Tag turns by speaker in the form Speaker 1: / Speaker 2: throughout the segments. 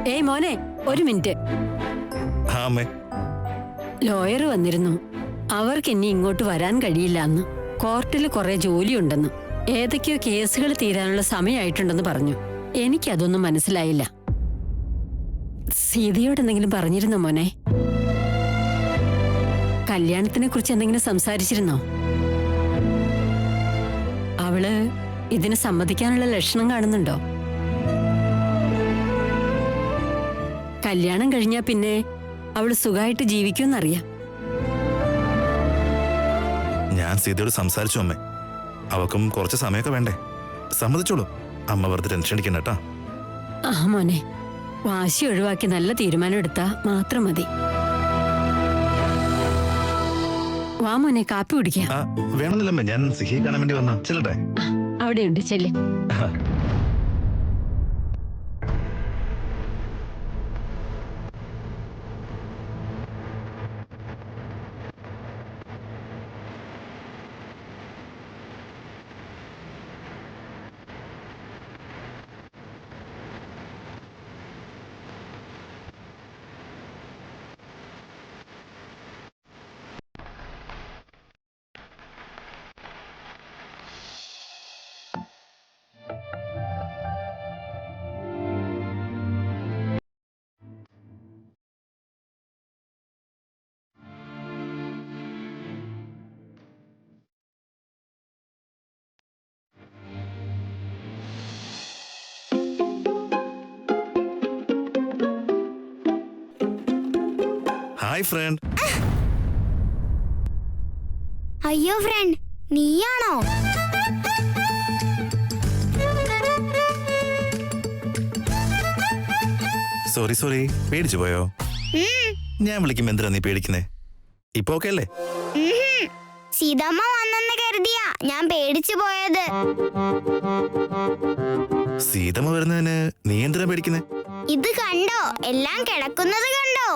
Speaker 1: ഏയ് മോനെ, ഒരു മിനിറ്റ്. ലോയർ വന്നിരുന്നു. അവർക്ക് ഇനി ഇങ്ങോട്ട് വരാൻ കഴിയില്ല എന്ന്. കോർട്ടിൽ കുറെ ജോലിയുണ്ടെന്ന്, ഏതൊക്കെയോ കേസുകൾ തീരാനുള്ള സമയമായിട്ടുണ്ടെന്ന് പറഞ്ഞു. എനിക്കതൊന്നും മനസ്സിലായില്ല. സീതയോട് എന്തെങ്കിലും പറഞ്ഞിരുന്നോ മോനെ? കല്യാണത്തിനെ കുറിച്ച് എന്തെങ്കിലും സംസാരിച്ചിരുന്നോ? അവള് ഇതിന് സമ്മതിക്കാനുള്ള ലക്ഷണം കാണുന്നുണ്ടോ? കല്യാണം കഴിഞ്ഞാ പിന്നെ അവള് സുഖമായിട്ട് ജീവിക്കുമെന്നറിയാം.
Speaker 2: ഞാൻ സീതയോട് സംസാരിച്ചു അമ്മേ. അവക്കും കുറച്ച് സമയമൊക്കെ വേണ്ടേ. സമ്മതിച്ചോളൂ. അമ്മ വെറുതെ ടെൻഷൻ അടിക്കണ്ട കേട്ടാ.
Speaker 1: ആ മോനെ, വാശി ഒഴിവാക്കി നല്ല തീരുമാനം എടുത്താ മാത്രം മതി. വാ മോനെ, കാപ്പി കുടിക്കാം.
Speaker 2: വേണമെന്നില്ലമ്മേ, ഞാൻ സിഹിയെ കാണാൻ വേണ്ടി വന്ന. ചെല്ലട്ടെ?
Speaker 1: അവിടെയുണ്ട്, ചെല്ല്.
Speaker 2: Hi front.
Speaker 3: അയ്യോ ഫ്രണ്ട്, നീയാണോ?
Speaker 2: സോറി, പേടിച്ചു പോയോ? ഞാൻ വിളിക്കുമ്പോ എന്തിനാ നീ പേടിക്കുന്നേ? ഇപ്പൊ ഓക്കെ അല്ലേ?
Speaker 3: സീതമ്മ വന്നെന്ന് കരുതിയാ ഞാൻ പേടിച്ചു പോയത്.
Speaker 2: സീതമ്മ വരുന്നതിന് നീ എന്തിനാ പേടിക്കുന്നേ?
Speaker 3: ഇത് കണ്ടോ, എല്ലാം കിടക്കുന്നത് കണ്ടോ?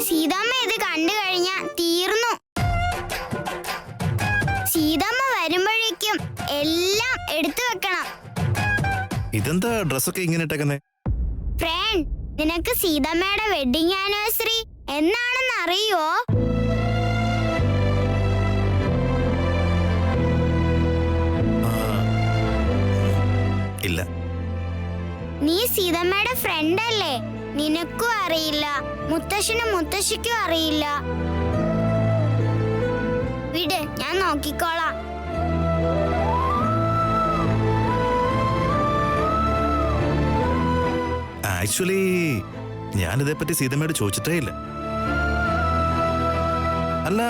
Speaker 3: സീതമ്മ ഇത് കണ്ടു കഴിഞ്ഞാ തീർന്നു. സീതമ്മ വരുമ്പോഴേക്കും എല്ലാം എടുത്തു വെക്കണം.
Speaker 2: ഇതെന്താ ഡ്രസ്സൊക്കെ ഇങ്ങനെ ഇട്ടേക്കുന്നേ?
Speaker 3: ഫ്രണ്ട്, നിനക്ക് സീതമ്മയുടെ വെഡിങ് ആനിവേഴ്സറി എന്നാണെന്ന് അറിയോ?
Speaker 2: ഇല്ല.
Speaker 3: നീ സീതമ്മയുടെ ഫ്രണ്ട് അല്ലേ? നിനക്കും അറിയില്ല, മുത്തശ്ശനും മുത്തശ്ശിക്കും അറിയില്ല. വിട്, ഞാൻ നോക്കിക്കോളാം.
Speaker 2: ആക്ച്വലി ഞാനിതേപ്പറ്റി സീതമ്മയോട് ചോദിച്ചിട്ടേ ഇല്ല. അല്ല,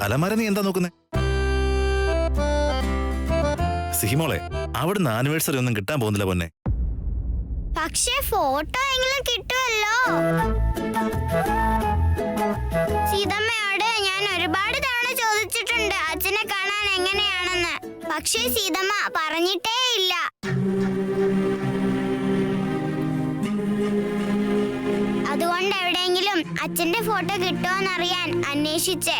Speaker 2: അലമാര നീ എന്താ നോക്കുന്നേ? സിഹിമോളെ, അവിടുന്ന് ആനിവേഴ്സറി ഒന്നും കിട്ടാൻ പോകുന്നില്ല പൊന്നെ.
Speaker 3: പക്ഷേ ഫോട്ടോ എങ്കിലും കിട്ടുമല്ലോ. സീതമ്മയോട് ഞാൻ ഒരുപാട് തവണ ചോദിച്ചിട്ടുണ്ട് അച്ഛനെ കാണാൻ എങ്ങനെയാണെന്ന്. പക്ഷേ സീതമ്മ പറഞ്ഞിട്ടേ ഇല്ല. അതുകൊണ്ട് എവിടെയെങ്കിലും അച്ഛന്റെ ഫോട്ടോ കിട്ടുമോന്നറിയാൻ അന്വേഷിച്ചേ.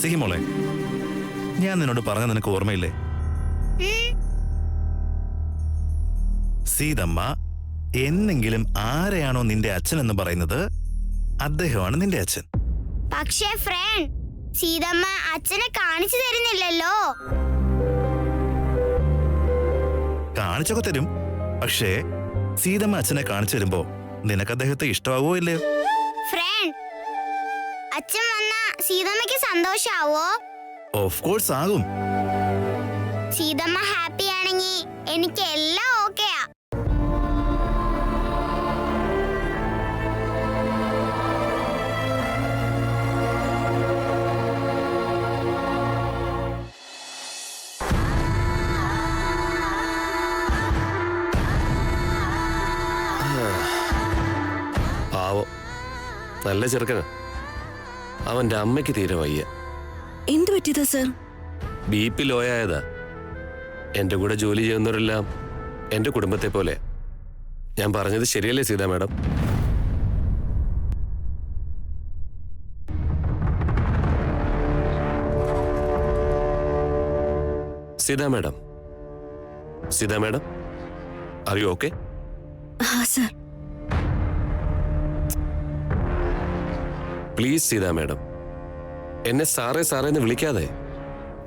Speaker 2: സിഹിമോളെ, ഞാൻ നിന്നോട് പറഞ്ഞ നിനക്ക് ഓർമ്മയില്ലേ? സീതമ്മ എന്നെങ്കിലും ആരെയാണോ നിന്റെ അച്ഛൻ എന്ന് പറയുന്നത്, അദ്ദേഹമാണ് നിന്റെ അച്ഛൻ.
Speaker 3: പക്ഷേ ഫ്രണ്ട്, സീതമ്മ അച്ഛനെ കാണിച്ചു തരുന്നില്ലല്ലോ.
Speaker 2: കാണിച്ചൊക്കെ തരും. പക്ഷേ സീതമ്മ അച്ഛനെ കാണിച്ചു തരുമ്പോ നിനക്ക് അദ്ദേഹത്തെ ഇഷ്ടമാവോ ഇല്ലയോ?
Speaker 3: ഫ്രണ്ട്, അച്ഛൻ വന്നാ സീതമ്മയ്ക്ക് സന്തോഷാവോ?
Speaker 2: ഓഫ് കോഴ്സ് ആകും.
Speaker 3: സീതമ്മ ഹാപ്പി ആണെങ്കിൽ എനിക്ക് എല്ലാം ഓക്കെയാ.
Speaker 4: പാവം, നല്ല ചെറുക്കനാ. അവന്റെ അമ്മയ്ക്ക് തീരെ വയ്യ.
Speaker 5: എന്ത് പറ്റിയതാ സർ?
Speaker 4: BP ലോയായതാ. എന്റെ കൂടെ ജോലി ചെയ്യുന്നവരെല്ലാം എന്റെ കുടുംബത്തെ പോലെ. ഞാൻ പറഞ്ഞത് ശരിയല്ലേ Sita madam? Sita madam, Sita madam, are you okay?
Speaker 5: हाँ सर.
Speaker 4: പ്ലീസ് സീതാ മാഡം, എന്നെ സാറേ സാറേ എന്ന് വിളിക്കാതെ.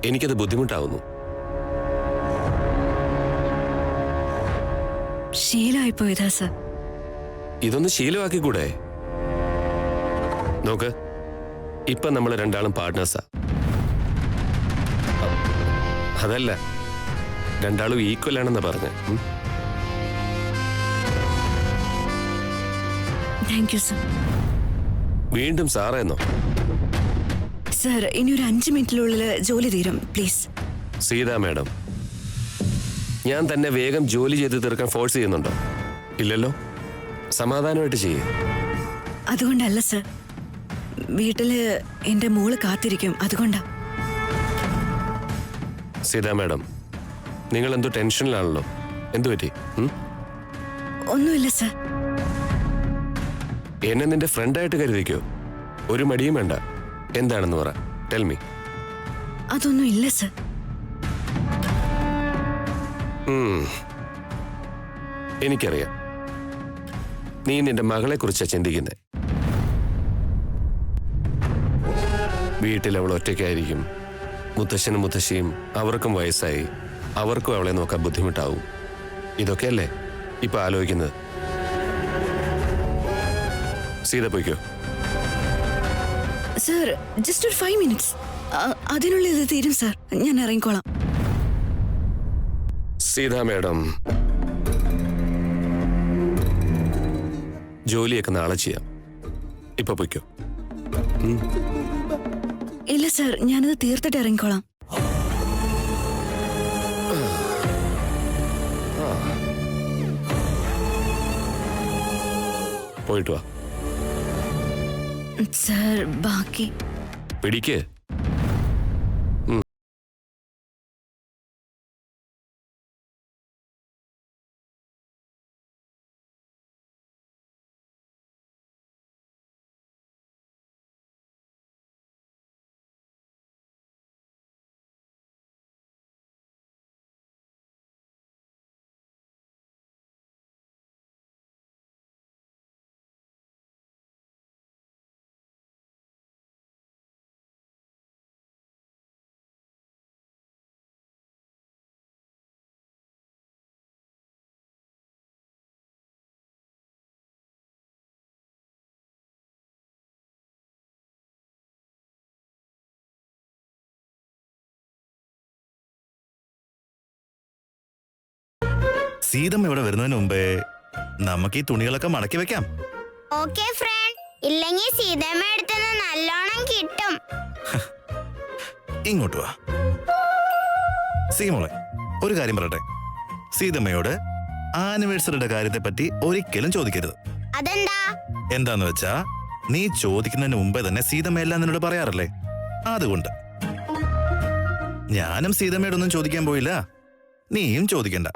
Speaker 4: എനിക്കത് ബുദ്ധിമുട്ടാവുന്നു.
Speaker 5: ശീലമായി പോയതാ സർ.
Speaker 4: ഇതൊന്ന് ശീലമാക്കിക്കൂടെ? നോക്ക്, ഇപ്പൊ നമ്മൾ രണ്ടാളും പാർട്ട്നേഴ്സാ. അതല്ല, രണ്ടാളും ഈക്വൽ ആണെന്ന് പറഞ്ഞ.
Speaker 5: Thank you sir.
Speaker 4: വീണ്ടും സാറേന്നോ?
Speaker 5: സർ, ഇനി ഒരു 5 മിനിറ്റിനുള്ളിൽ ജോലി തീരും പ്ലീസ്.
Speaker 4: സീതാ മാഡം, ഞാൻ തന്നെ വേഗം ജോലി ചെയ്ത് തീർക്കാൻ ഫോഴ്സ് ചെയ്യുന്നുണ്ടോ? ഇല്ലല്ലോ. സമാധാനമായിട്ട് ചെയ്യേ.
Speaker 5: അതുകൊണ്ടല്ല സർ, വീട്ടില് എന്റെ മോള് കാത്തിരിക്കും, അതുകൊണ്ടാ.
Speaker 4: സീതാ മാഡം, നിങ്ങൾ എന്തോ ടെൻഷനിലാണല്ലോ. എന്തു പറ്റി?
Speaker 5: ഒന്നുമില്ല സർ.
Speaker 4: എന്നെ നിന്റെ ഫ്രണ്ടായിട്ട് കരുതിക്കോ. ഒരു മടിയും വേണ്ട. എന്താണെന്ന് പറ, ടെൽ മീ.
Speaker 5: അതൊന്നും ഇല്ല സർ.
Speaker 4: എനിക്കറിയാം, നീ നിന്റെ മകളെ കുറിച്ചാ ചിന്തിക്കുന്നത്. വീട്ടിൽ അവൾ ഒറ്റയ്ക്കായിരിക്കും. മുത്തശ്ശനും മുത്തശ്ശിയും അവർക്കും വയസ്സായി. അവർക്കും അവളെ നോക്കാൻ ബുദ്ധിമുട്ടാവും. ഇതൊക്കെയല്ലേ ഇപ്പൊ ആലോചിക്കുന്നത്. സീത പോയിക്കോ.
Speaker 5: സർ, ജസ്റ്റ് ഒരു 5 മിനിറ്റ്സ്. അതിനുള്ളിൽ ഇത് തീരും സർ. ഞാൻ ഇറങ്ങിക്കോളാം.
Speaker 4: സീത മാഡം, ജോലിയൊക്കെ നാളെ ചെയ്യാം. ഇപ്പൊ പോയിക്കോ.
Speaker 5: ഇല്ല സർ, ഞാനത് തീർത്തിട്ട് ഇറങ്ങിക്കോളാം.
Speaker 4: പോയിട്ട് വാ.
Speaker 5: സർ, ബാക്കി
Speaker 4: പിടിക്ക്.
Speaker 2: സീതമ്മ ഇവിടെ വരുന്നതിന് മുമ്പേ നമുക്ക് ഈ തുണികളൊക്കെ മടക്കി വെക്കാം.
Speaker 3: ഓക്കെ ഫ്രണ്ട്, ഇല്ലെങ്കിൽ സീതമ്മ അടുത്തുനിന്ന് നല്ലോണം കിട്ടും.
Speaker 2: ഇങ്ങോട്ട് വാ. സീമോളെ, ഒരു കാര്യം പറയട്ടെ. സീതമ്മയോട് ആനിവേഴ്സറിയുടെ കാര്യത്തെ പറ്റി ഒരിക്കലും ചോദിക്കരുത്.
Speaker 3: അതെന്താ?
Speaker 2: എന്താന്ന് വെച്ചാ, നീ ചോദിക്കുന്നതിന് മുമ്പേ തന്നെ സീതമ്മ എല്ലാം നിന്നോട് പറയാറില്ലേ? അതുകൊണ്ട് ഞാനും സീതമ്മയോടൊന്നും ചോദിക്കാൻ പോയില്ല, നീയും ചോദിക്കണ്ട.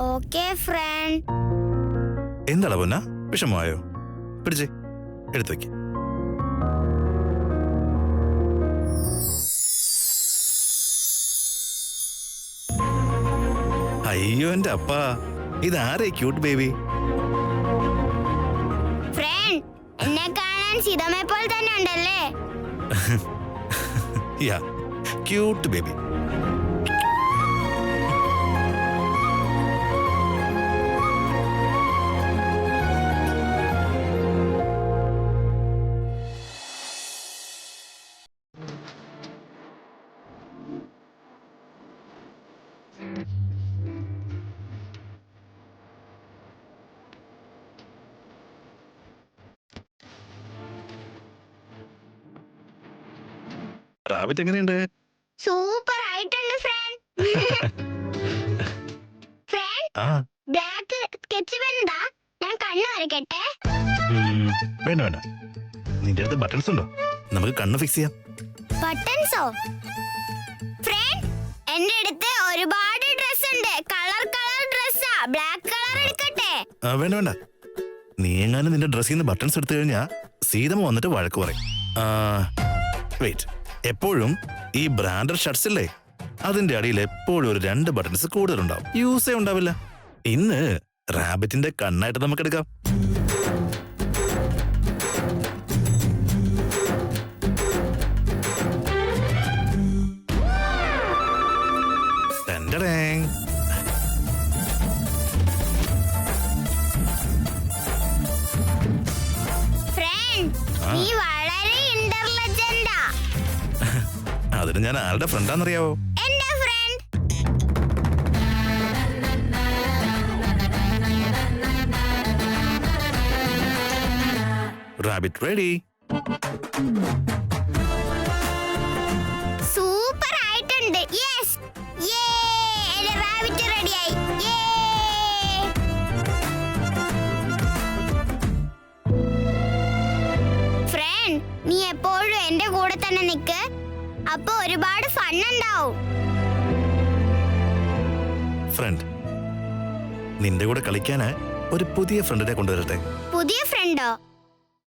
Speaker 3: Okay friend.
Speaker 2: എന്താടാ പൊന്ന, വിഷമമായോ? പിടിച്ചേ, എടുത്തു വെക്ക. അയ്യോ എന്റെ അപ്പാ, ഇതാരേ ക്യൂട്ട് ബേബി?
Speaker 3: ഫ്രണ്ട്, എന്നെ കാണാൻ സീതമ്മയെ പോലെ തന്നെ ഉണ്ടല്ലേ?
Speaker 2: Yeah, cute baby. റാബിറ്റ് എങ്ങനെയുണ്ട്?
Speaker 3: സൂപ്പർ ആയിട്ടുണ്ട് ഫ്രണ്ട്. ഫ്രണ്ട്, ബ്ലാക്ക് സ്കെച്ച് പെൻതാ? ഞാൻ കണ്ണു വരയ്ക്കട്ടെ?
Speaker 2: വേണ്ട വേണ്ട, നിന്റെ അടുത്ത് ബട്ടൺസ് ഉണ്ടോ? നമുക്ക് കണ്ണ് ഫിക്സ് ചെയ്യാം.
Speaker 3: ബട്ടൺസോ? ഫ്രണ്ട്, എന്റെ അടുത്ത് ഒരുപാട് ഡ്രസ് ഉണ്ട്. കളർ ഡ്രസ്സാ. ബ്ലാക്ക് കളർ എടുക്കട്ടെ?
Speaker 2: വേണ്ട വേണ്ട, നീ എങ്ങാനും നിന്റെ ഡ്രസ്സിൽ നിന്ന് ബട്ടൺസ് എടുത്തു കഴിഞ്ഞാ സീതമ്മ വന്നിട്ട് വഴക്ക് പറയും. വെയിറ്റ്, എപ്പോഴും ഈ ബ്രാൻഡഡ് ഷർട്ട്സ് ഇല്ലേ, അതിന്റെ അടിയിൽ എപ്പോഴും ഒരു 2 ബട്ടൺസ് കൂടുതലുണ്ടാവും. യൂസേ ഉണ്ടാവില്ല. ഇന്ന് റാബിറ്റിന്റെ കണ്ണായിട്ട് നമുക്ക് എടുക്കാം. ടൻടടേങ്.
Speaker 3: ഫ്രണ്ട്, നീ വളരെ ഇന്റർലെജന്റാ.
Speaker 2: അതിന് ഞാൻ ആരുടെ ഫ്രണ്ടാന്നറിയാവോ?
Speaker 3: എന്റെ ഫ്രണ്ട്.
Speaker 2: Rabbit ready.
Speaker 3: സൂപ്പർ ആയിട്ടുണ്ട്. യെസ്, യേ, എന്റെ റാബിറ്റ് റെഡിയായി. യേ. ഫ്രണ്ട്, നീ എപ്പോഴും എന്റെ കൂടെ തന്നെ നിക്ക്. അപ്പൊ ഒരുപാട് ഫൺ ഉണ്ടാവും.
Speaker 2: ഫ്രണ്ട്, നിന്റെ കൂടെ കളിക്കാന് ഒരു പുതിയ ഫ്രണ്ടിനെ കൊണ്ടുവരട്ടെ.
Speaker 3: പുതിയ ഫ്രണ്ടോ?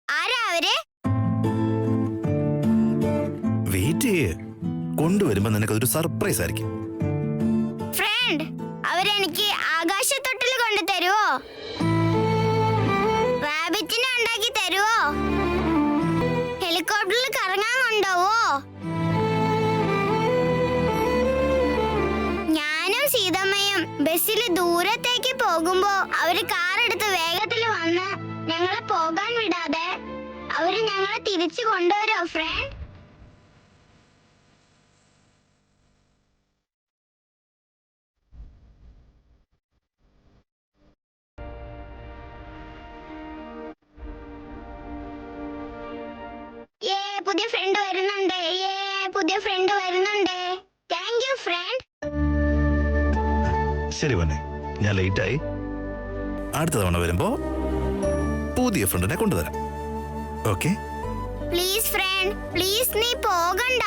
Speaker 3: ആരാ അവര്?
Speaker 2: വെയിറ്റ് ചെയ്യേ, കൊണ്ടുവരുമ്പോ നിനക്കതൊരു സർപ്രൈസ് ആയിരിക്കും.
Speaker 3: ഫ്രണ്ട്, അവരെനിക്ക് ആകാശത്തൊട്ടിൽ കൊണ്ട് തരുവോ? റാബിറ്റിനെ ഉണ്ടാക്കി തരുവോ? ഹെലികോപ്റ്ററിൽ കറങ്ങാൻ കൊണ്ടുപോവോ? ഞാനും സീതമ്മയും ബസ്സിൽ ദൂരത്തേക്ക് പോകുമ്പോ അവര് കാറെടുത്ത് വേഗത്തിൽ വന്ന് ഞങ്ങളെ പോകാൻ വിടാതെ അവര് ഞങ്ങളെ തിരിച്ചു കൊണ്ടുവരോ ഫ്രണ്ട്? പുതിയ ഫ്രണ്ട് വരുന്നുണ്ട്. പുതിയ ഫ്രണ്ട് വരുന്നുണ്ട്. Thank you front.
Speaker 2: ശരി വന്നെ, ഞാൻ ലേറ്റായി. അടുത്ത തവണ വരുമ്പോ പുതിയ ഫ്രണ്ടിനെ കൊണ്ടുവരാം. ഓക്കെ?
Speaker 3: പ്ലീസ് ഫ്രണ്ട്, പ്ലീസ് നീ പോകണ്ട.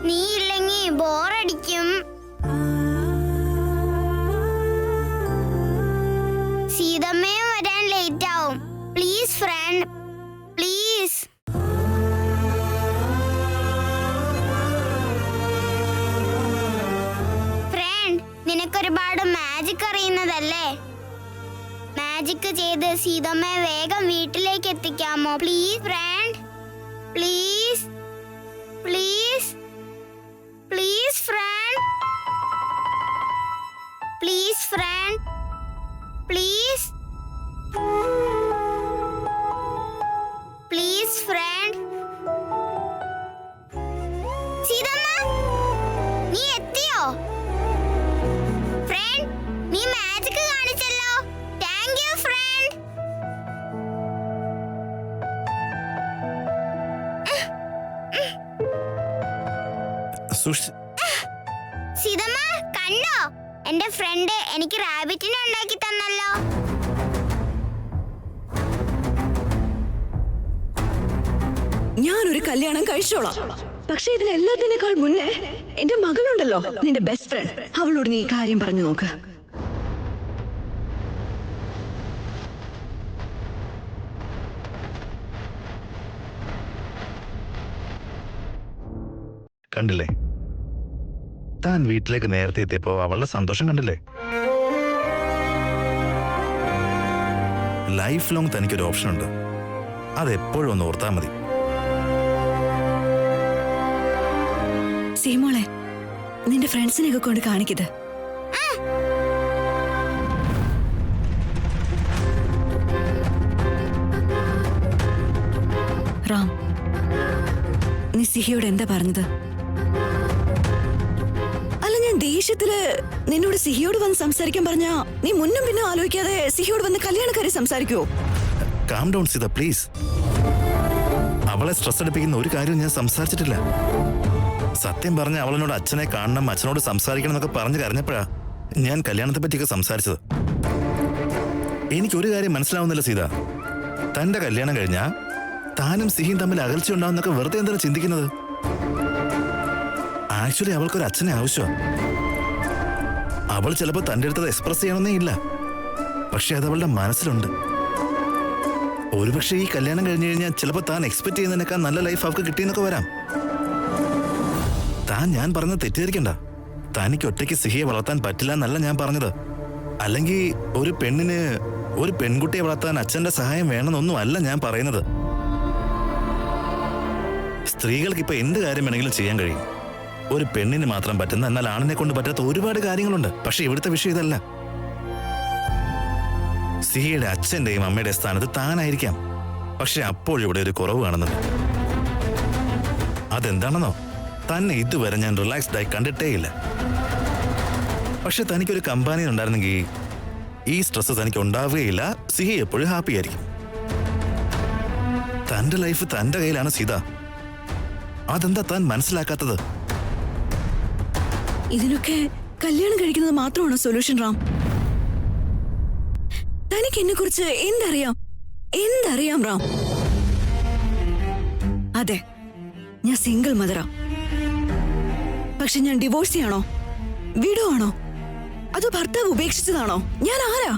Speaker 3: നീ ഇല്ലെങ്കിൽ ബോറടിക്കും. സീതമ്മയും വരാൻ ലേറ്റ് ആവും. Please friend, please. ഫ്രണ്ട്, നിനക്കൊരുപാട് മാജിക് അറിയുന്നതല്ലേ? മാജിക് ചെയ്ത് സീതമ്മയെ വേഗം വീട്ടിലേക്ക് എത്തിക്കാമോ? Please friend, please, please, please friend, please friend, please, please friend. സീതമ്മ, നീ എത്തിയോ? ഫ്രണ്ട്, നീ മാജിക് കാണിച്ചല്ലോ. Thank you friend. സീതമ്മ കണ്ടോ? എന്റെ ഫ്രണ്ട് എനിക്ക് റാബിറ്റിനെ ഉണ്ടാക്കി തന്നല്ലോ.
Speaker 5: ഞാനൊരു കല്യാണം കഴിച്ചോളാം. പക്ഷെ ഇതിനെല്ലാത്തിനേക്കാൾ മുന്നേ എന്റെ മകളുണ്ടല്ലോ, നിന്റെ ബെസ്റ്റ് ഫ്രണ്ട്, അവളോട് നീ ഈ കാര്യം പറഞ്ഞു നോക്ക്.
Speaker 2: കണ്ടില്ലേ, താൻ വീട്ടിലേക്ക് നേരത്തെ എത്തിയപ്പോ അവളുടെ സന്തോഷം കണ്ടില്ലേ? ലൈഫ് ലോങ് തനിക്കൊരു ഓപ്ഷൻ ഉണ്ട്. അതെപ്പോഴും ഒന്ന് ഓർത്താൽ മതി.
Speaker 5: സീമോളെ, നിന്റെ ഫ്രണ്ട്സിനെയൊക്കെ കൊണ്ട് കാണിക്കത്. റാം, നീ സിഹിയോട് എന്താ പറഞ്ഞത്? അല്ല, ഞാൻ ദേഷ്യത്തില് നിന്നോട് സിഹിയോട് വന്ന് സംസാരിക്കാൻ പറഞ്ഞാ നീ മുന്നും പിന്നെ ആലോചിക്കാതെ സിഹിയോട് വന്ന് കല്യാണക്കാരെ സംസാരിക്കുവോ?
Speaker 2: Calm down Sita, please. അവളെ സ്ട്രെസ് എടുപ്പിക്കുന്ന ഒരു കാര്യവും ഞാൻ സംസാരിച്ചിട്ടില്ല. സത്യം പറഞ്ഞ അവളെന്നോട് അച്ഛനെ കാണണം, അച്ഛനോട് സംസാരിക്കണം എന്നൊക്കെ പറഞ്ഞു കരഞ്ഞപ്പോഴാ ഞാൻ കല്യാണത്തെ പറ്റിയൊക്കെ സംസാരിച്ചത്. എനിക്കൊരു കാര്യം മനസ്സിലാവുന്നില്ല സീത, തന്റെ കല്യാണം കഴിഞ്ഞാ താനും സിഹിയും തമ്മിൽ അകൽച്ച ഉണ്ടാവുന്നൊക്കെ വെറുതെ എന്താണ് ചിന്തിക്കുന്നത്? ആക്ച്വലി അവൾക്കൊരു അച്ഛനെ ആവശ്യമാണ്. അവൾ ചിലപ്പോൾ തന്റെ അടുത്തത് എക്സ്പ്രസ് ചെയ്യണമെന്നേ ഇല്ല, പക്ഷെ അത് അവളുടെ മനസ്സിലുണ്ട്. ഒരുപക്ഷെ ഈ കല്യാണം കഴിഞ്ഞു കഴിഞ്ഞാൽ ചിലപ്പോൾ താൻ എക്സ്പെക്ട് ചെയ്യുന്നതിനേക്കാൾ നല്ല ലൈഫ് അവൾക്ക് കിട്ടിയെന്നൊക്കെ വരാം. താൻ ഞാൻ പറഞ്ഞത് തെറ്റിദ്ധരിക്കണ്ട. തനിക്ക് ഒറ്റയ്ക്ക് സിഹിയെ വളർത്താൻ പറ്റില്ല എന്നല്ല ഞാൻ പറഞ്ഞത്. അല്ലെങ്കിൽ ഒരു പെണ്ണിന് ഒരു പെൺകുട്ടിയെ വളർത്താൻ അച്ഛന്റെ സഹായം വേണമെന്നൊന്നും അല്ല ഞാൻ പറയുന്നത്. സ്ത്രീകൾക്ക് ഇപ്പൊ എന്ത് കാര്യം വേണമെങ്കിലും ചെയ്യാൻ കഴിയും. ഒരു പെണ്ണിന് മാത്രം പറ്റുന്ന, എന്നാൽ ആണിനെ കൊണ്ട് പറ്റാത്ത ഒരുപാട് കാര്യങ്ങളുണ്ട്. പക്ഷെ ഇവിടുത്തെ വിഷയം ഇതല്ല. സിഹിയുടെ അച്ഛന്റെയും അമ്മയുടെ സ്ഥാനത്ത് താനായിരിക്കാം. പക്ഷെ അപ്പോഴിവിടെ ഒരു കുറവ് കാണുന്നത്. അതെന്താണെന്നോ, തന്നെ ഇതുവരെ ഞാൻ റിലാക്സ്ഡ് ആയി കണ്ടിട്ടേയില്ല. പക്ഷെ തനിക്കൊരു കമ്പാനിയൻ ഉണ്ടായിരുന്നെങ്കിൽ ഈ സ്ട്രെസ് തനിക്ക് ഉണ്ടാവുകയില്ല. സിഹി എപ്പോഴും ഹാപ്പി ആയിരിക്കും. തന്റെ ലൈഫ് തന്റെ കയ്യിലാണ് സീത. അതെന്താ താൻ മനസ്സിലാക്കാത്തത്?
Speaker 5: ഇതിനൊക്കെ കല്യാണം കഴിക്കുന്നത് മാത്രമാണോ സൊല്യൂഷൻ റാം? തനിക്ക് എന്നെ കുറിച്ച് എന്തറിയാം റാം? അതെ, ഞാൻ സിംഗിൾ മദറാ. പക്ഷെ ഞാൻ ഡിവോഴ്സ് ചെയ്യണോ, വിഡോ ആണോ, അതോ ഭർത്താവ് ഉപേക്ഷിച്ചതാണോ? ഞാൻ ആരാ?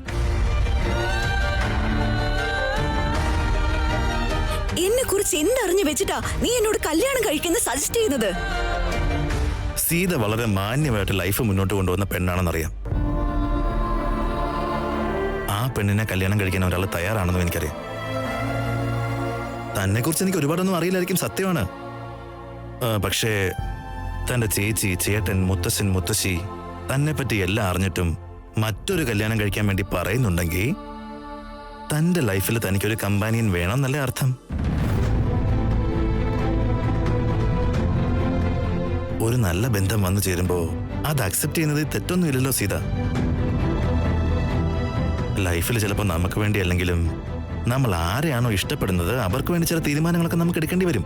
Speaker 5: എന്നെ കുറിച്ച് എന്തറിഞ്ഞു വെച്ചിട്ടാ നീ എന്നോട് കല്യാണം കഴിക്കുന്ന സജസ്റ്റ് ചെയ്യുന്നത്?
Speaker 2: സീത വളരെ മാന്യമായിട്ട് ലൈഫ് മുന്നോട്ട് കൊണ്ടുവന്ന പെണ്ണാണെന്നറിയാം. ആ പെണ്ണിനെ കല്യാണം കഴിക്കാൻ ഒരാൾ തയ്യാറാണെന്നും എനിക്കറിയാം. തന്നെ കുറിച്ച് എനിക്ക് ഒരുപാടൊന്നും അറിയില്ലായിരിക്കും, സത്യമാണ്. പക്ഷേ തന്റെ ചേച്ചി, ചേട്ടൻ, മുത്തശ്ശൻ, മുത്തശ്ശി തന്നെ പറ്റി എല്ലാം അറിഞ്ഞിട്ടും മറ്റൊരു കല്യാണം കഴിക്കാൻ വേണ്ടി പറയുന്നുണ്ടെങ്കിൽ തന്റെ ലൈഫിൽ തനിക്കൊരു കമ്പാനിയൻ വേണമെന്നല്ലേ അർത്ഥം? ഒരു നല്ല ബന്ധം വന്നു ചേരുമ്പോ അത് അക്സെപ്റ്റ് ചെയ്യുന്നത് തെറ്റൊന്നുമില്ലല്ലോ സീത. ലൈഫിൽ ചിലപ്പോൾ നമുക്ക് വേണ്ടി അല്ലെങ്കിലും നമ്മൾ ആരെയാണോ ഇഷ്ടപ്പെടുന്നത് അവർക്ക് വേണ്ടി ചില തീരുമാനങ്ങളൊക്കെ നമുക്ക് എടുക്കേണ്ടി വരും.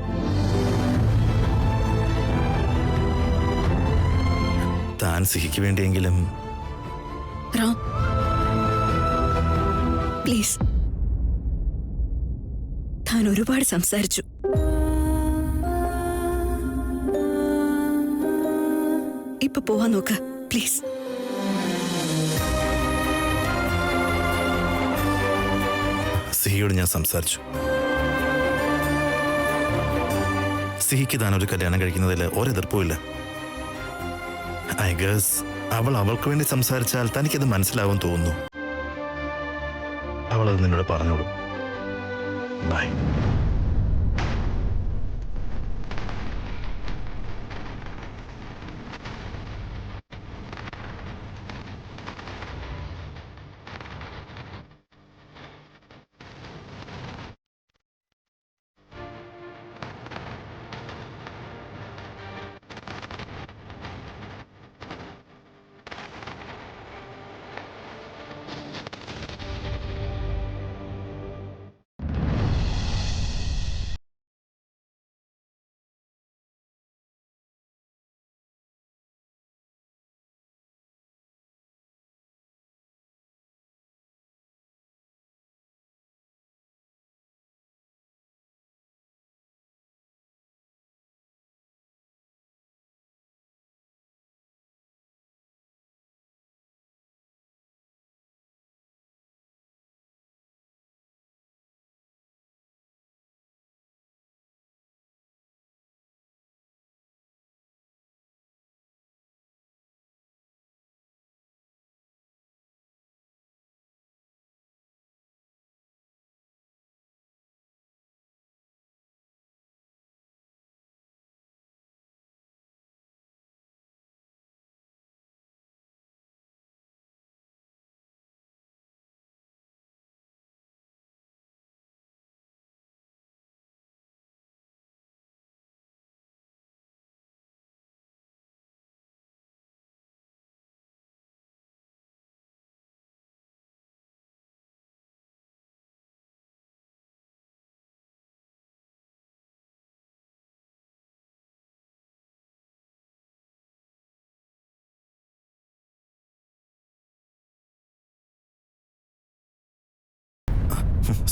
Speaker 2: താൻ സിഹിക്ക് വേണ്ടിയെങ്കിലും.
Speaker 5: പ്ലീസ്, താൻ ഒരുപാട് സംസാരിച്ചു. ഇപ്പൊ പോവാൻ നോക്ക് പ്ലീസ്.
Speaker 2: സിഹിയോട് ഞാൻ സംസാരിച്ചു. സിഹിക്ക് താൻ ഒരു കല്യാണം കഴിക്കുന്നതിൽ ഒരെതിർപ്പുമില്ല. ഐ ഗസ് അവൾ അവൾക്ക് വേണ്ടി സംസാരിച്ചാൽ തനിക്കത് മനസ്സിലാവും തോന്നുന്നു. അവളത് നിന്നോട് പറഞ്ഞോളൂ. ബൈ.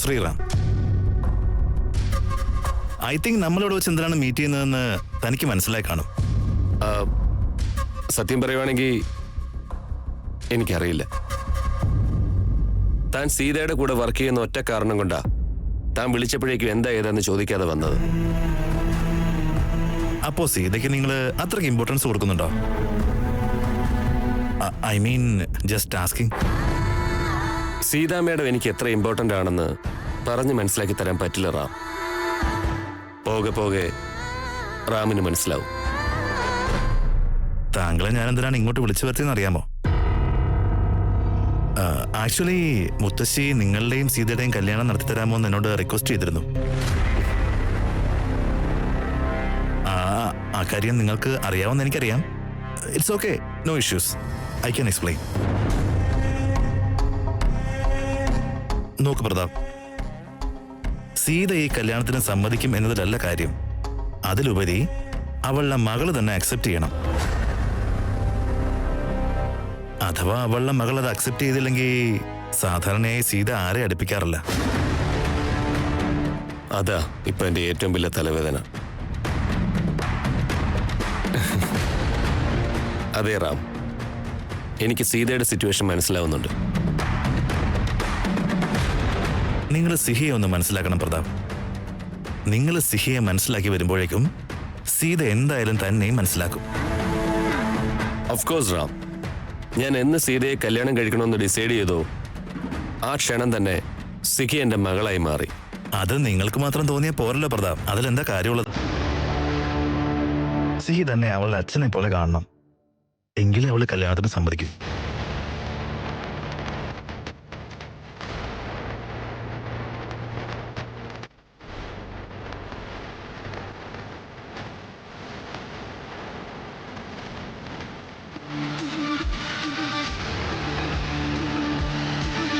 Speaker 2: ശ്രീറാം, ഐ തിങ്ക് നമ്മളിവിടെ വെച്ച് എന്തിനാണ് മീറ്റ് ചെയ്യുന്നതെന്ന് തനിക്ക് മനസ്സിലായി കാണും.
Speaker 4: സത്യം പറയുവാണെങ്കിൽ എനിക്കറിയില്ല. താൻ സീതയുടെ കൂടെ വർക്ക് ചെയ്യുന്ന ഒറ്റ കാരണം കൊണ്ടാ താൻ വിളിച്ചപ്പോഴേക്കും എന്താ ഏതാന്ന് ചോദിക്കാതെ വന്നത്.
Speaker 2: അപ്പോ സീതയ്ക്ക് നിങ്ങൾ അത്രയ്ക്ക് ഇമ്പോർട്ടൻസ് കൊടുക്കുന്നുണ്ടോ? I mean just asking.
Speaker 4: Sita madam എനിക്ക് എത്ര ഇമ്പോർട്ടൻ്റ് ആണെന്ന് പറഞ്ഞ് മനസ്സിലാക്കി തരാൻ പറ്റില്ല റാം. പോകെ പോകെ റാമിന് മനസ്സിലാവും.
Speaker 2: താങ്കളെ ഞാൻ എന്തിനാണ് ഇങ്ങോട്ട് വിളിച്ചു വരുത്തിയെന്ന് അറിയാമോ? ആക്ച്വലി മുത്തശ്ശി നിങ്ങളുടെയും സീതയുടെയും കല്യാണം നടത്തി തരാമോ എന്ന് എന്നോട് റിക്വസ്റ്റ് ചെയ്തിരുന്നു. ആ കാര്യം നിങ്ങൾക്ക് അറിയാമെന്ന് എനിക്കറിയാം. It's okay, no issues, I can explain. നോക്ക് പ്രതാപ്, സീത ഈ കല്യാണത്തിന് സമ്മതിക്കും എന്നതിലല്ല കാര്യം. അതിലുപരി അവളുടെ മകള് തന്നെ അക്സെപ്റ്റ് ചെയ്യണം. അഥവാ അവളുടെ മകൾ അത് അക്സെപ്റ്റ് ചെയ്തില്ലെങ്കിൽ സാധാരണയായി സീത ആരെ അടുപ്പിക്കാറില്ല.
Speaker 4: അതാ ഇപ്പൊ എന്റെ ഏറ്റവും വലിയ തലവേദന. അതെ റാം, എനിക്ക് സീതയുടെ സിറ്റുവേഷൻ മനസ്സിലാവുന്നുണ്ട്.
Speaker 2: നിങ്ങൾ സിഹിയെ ഒന്ന് മനസ്സിലാക്കണം പ്രതാപ്. നിങ്ങൾ സിഹിയെ മനസ്സിലാക്കി വരുമ്പോഴേക്കും സീത എന്തായാലും തന്നെയും മനസ്സിലാക്കും.
Speaker 4: ഓഫ് കോഴ്സ് റാം, ഞാൻ എന്ന് സീതയെ കല്യാണം കഴിക്കണമെന്ന് ഡിസൈഡ് ചെയ്തോ ആ ക്ഷണം തന്നെ സിഖി എന്റെ മകളായി മാറി.
Speaker 2: അത് നിങ്ങൾക്ക് മാത്രം തോന്നിയ പോരല്ലോ പ്രതാപ്, അതിലെന്താ കാര്യമുള്ളത്? സിഹി തന്നെ അവളുടെ അച്ഛനെ പോലെ കാണണം, എങ്കിലേ അവള് കല്യാണത്തിന് സമ്മതിക്കും.